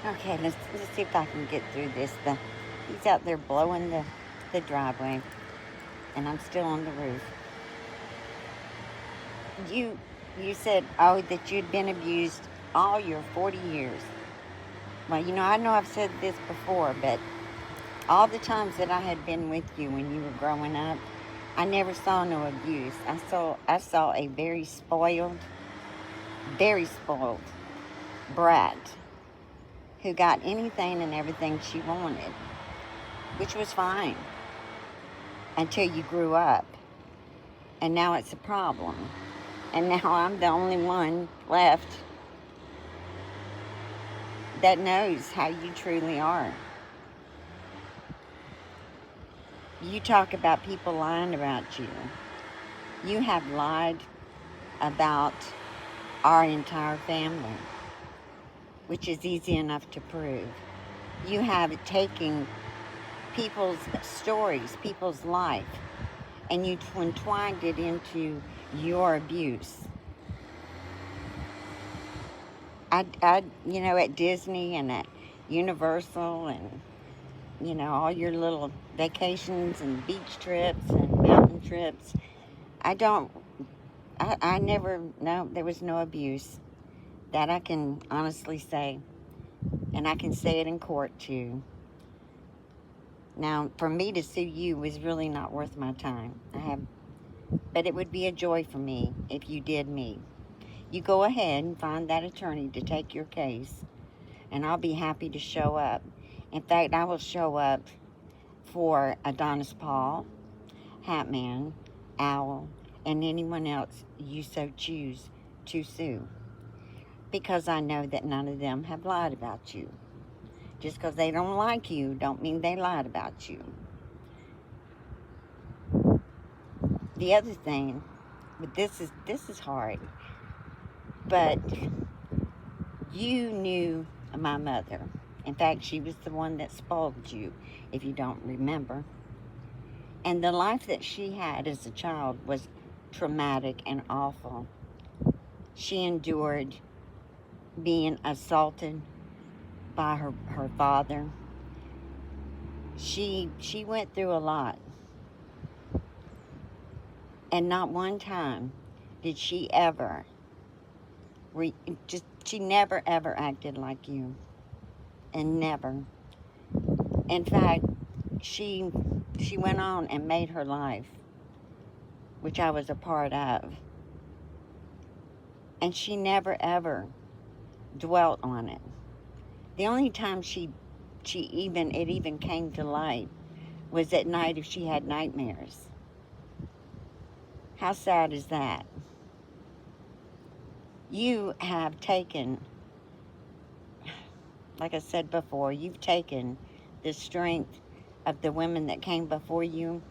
Okay, let's see if I can get through this. He's out there blowing the driveway, and I'm still on the roof. You you said, oh, that you'd been abused all your 40 years. Well, I know I've said this before, but all the times that I had been with you when you were growing up, I never saw no abuse. I saw a very spoiled brat who got anything and everything she wanted, which was fine until you grew up. And now it's a problem. And now I'm the only one left that knows how you truly are. You talk about people lying about you. You have lied about our entire family, which is easy enough to prove. You have taken people's stories, people's life, and you entwined it into your abuse. At Disney and at Universal and, all your little vacations and beach trips and mountain trips, I don't, I never, no, there was no abuse. That I can honestly say. And I can say it in court too. Now, for me to sue you was really not worth my time. But it would be a joy for me if you did me. You go ahead and find that attorney to take your case, and I'll be happy to show up. In fact, I will show up for Adonis Paul, Hatman, Owl, and anyone else you so choose to sue. Because I know that none of them have lied about you. Just because they don't like you don't mean they lied about you. The other thing, but this is hard, but you knew my mother. In fact, she was the one that spoiled you, if you don't remember. And the life that she had as a child was traumatic and awful. She endured being assaulted by her father. She went through a lot. And not one time did she ever, she never ever acted like you. And never. In fact, she went on and made her life, which I was a part of. And she never ever dwelt on it. The only time it even came to light was at night if she had nightmares. How sad is that? You have taken, like I said before, you've taken the strength of the women that came before you,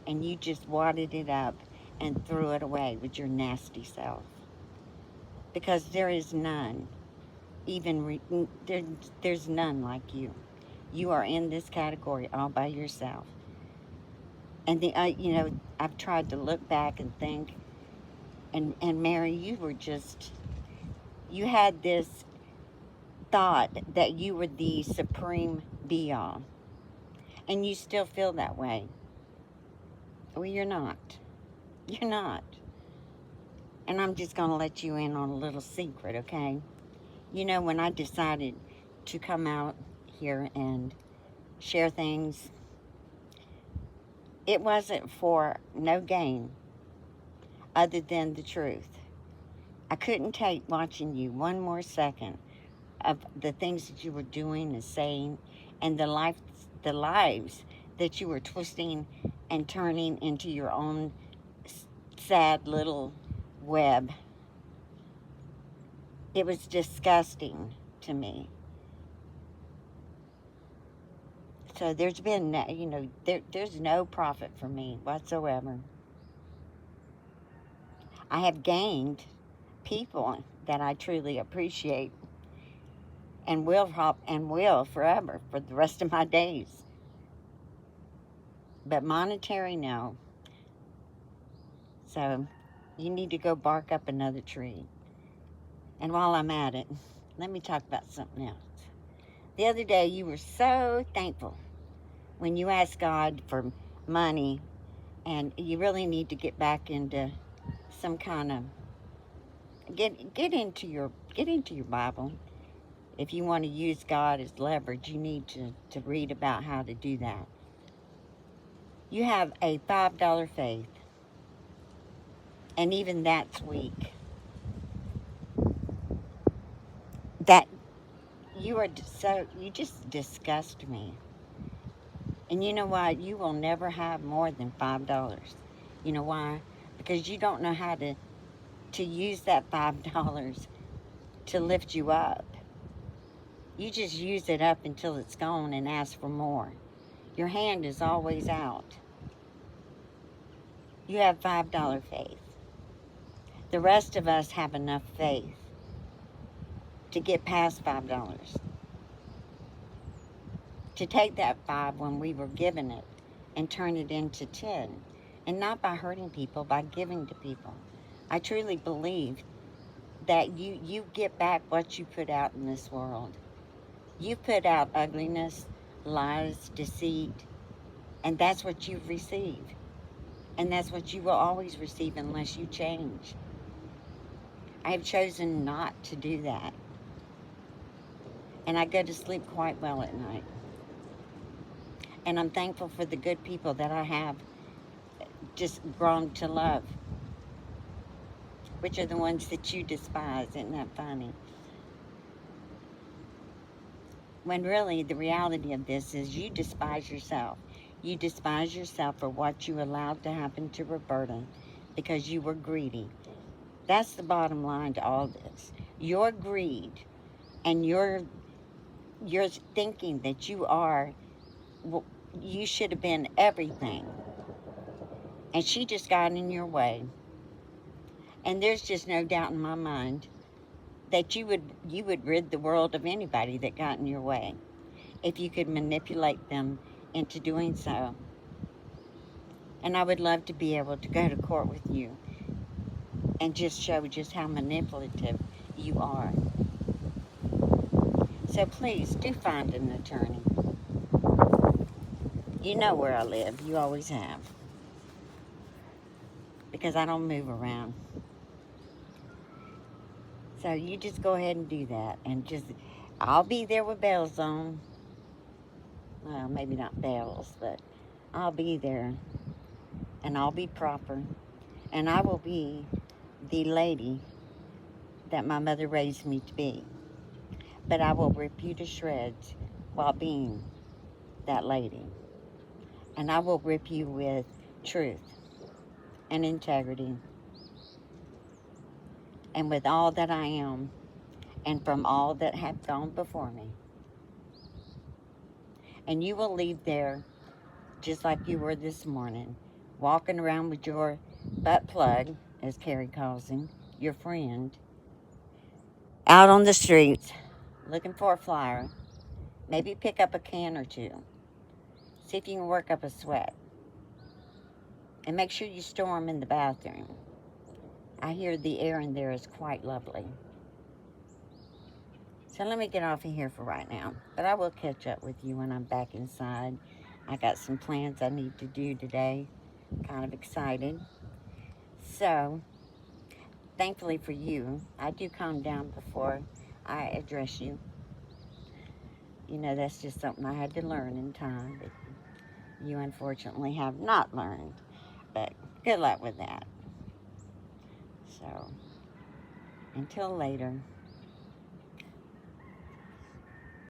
and you just wadded it up and threw it away with your nasty self. Because there is none, there's none like you. You are in this category all by yourself. And I've tried to look back and think, and Mary, you had this thought that you were the supreme be all. And you still feel that way. Well, you're not. You're not. And I'm just going to let you in on a little secret, okay? When I decided to come out here and share things, it wasn't for no gain other than the truth. I couldn't take watching you one more second of the things that you were doing and saying, and the lives that you were twisting and turning into your own sad little web. It was disgusting to me. So there's been, there's no profit for me whatsoever. I have gained people that I truly appreciate and will forever for the rest of my days. But monetary, no. So you need to go bark up another tree. And while I'm at it, let me talk about something else. The other day you were so thankful when you asked God for money, and you really need to get back into some kind of get into your Bible. If you want to use God as leverage, you need to read about how to do that. You have a $5 faith, and even that's weak. That you just disgust me. And you know what? You will never have more than $5. You know why? Because you don't know how to use that $5 to lift you up. You just use it up until it's gone and ask for more. Your hand is always out. You have $5 faith. The rest of us have enough faith to get past $5. To take that 5 when we were given it and turn it into 10. And not by hurting people, by giving to people. I truly believe that you get back what you put out in this world. You put out ugliness, lies, deceit, and that's what you've received. And that's what you will always receive unless you change. I have chosen not to do that. And I go to sleep quite well at night. And I'm thankful for the good people that I have just grown to love, which are the ones that you despise. Isn't that funny? When really the reality of this is you despise yourself. You despise yourself for what you allowed to happen to Roberta because you were greedy. That's the bottom line to all this. Your greed and your thinking that you should have been everything. And she just got in your way. And there's just no doubt in my mind that you would rid the world of anybody that got in your way if you could manipulate them into doing so. And I would love to be able to go to court with you and just show just how manipulative you are. So please do find an attorney. You know where I live. You always have. Because I don't move around. So you just go ahead and do that. And I'll be there with bells on. Well, maybe not bells, but I'll be there. And I'll be proper. And I will be the lady that my mother raised me to be. But I will rip you to shreds while being that lady. And I will rip you with truth and integrity and with all that I am and from all that have gone before me. And you will leave there just like you were this morning, walking around with your butt plug, as Carrie calls him, your friend, out on the streets looking for a flyer. Maybe pick up a can or two. See if you can work up a sweat. And make sure you store them in the bathroom. I hear the air in there is quite lovely. So let me get off of here for right now. But I will catch up with you when I'm back inside. I got some plans I need to do today. Kind of excited. So, thankfully for you, I do calm down before I address you. You know, that's just something I had to learn in time. But you unfortunately have not learned. But good luck with that. So, until later.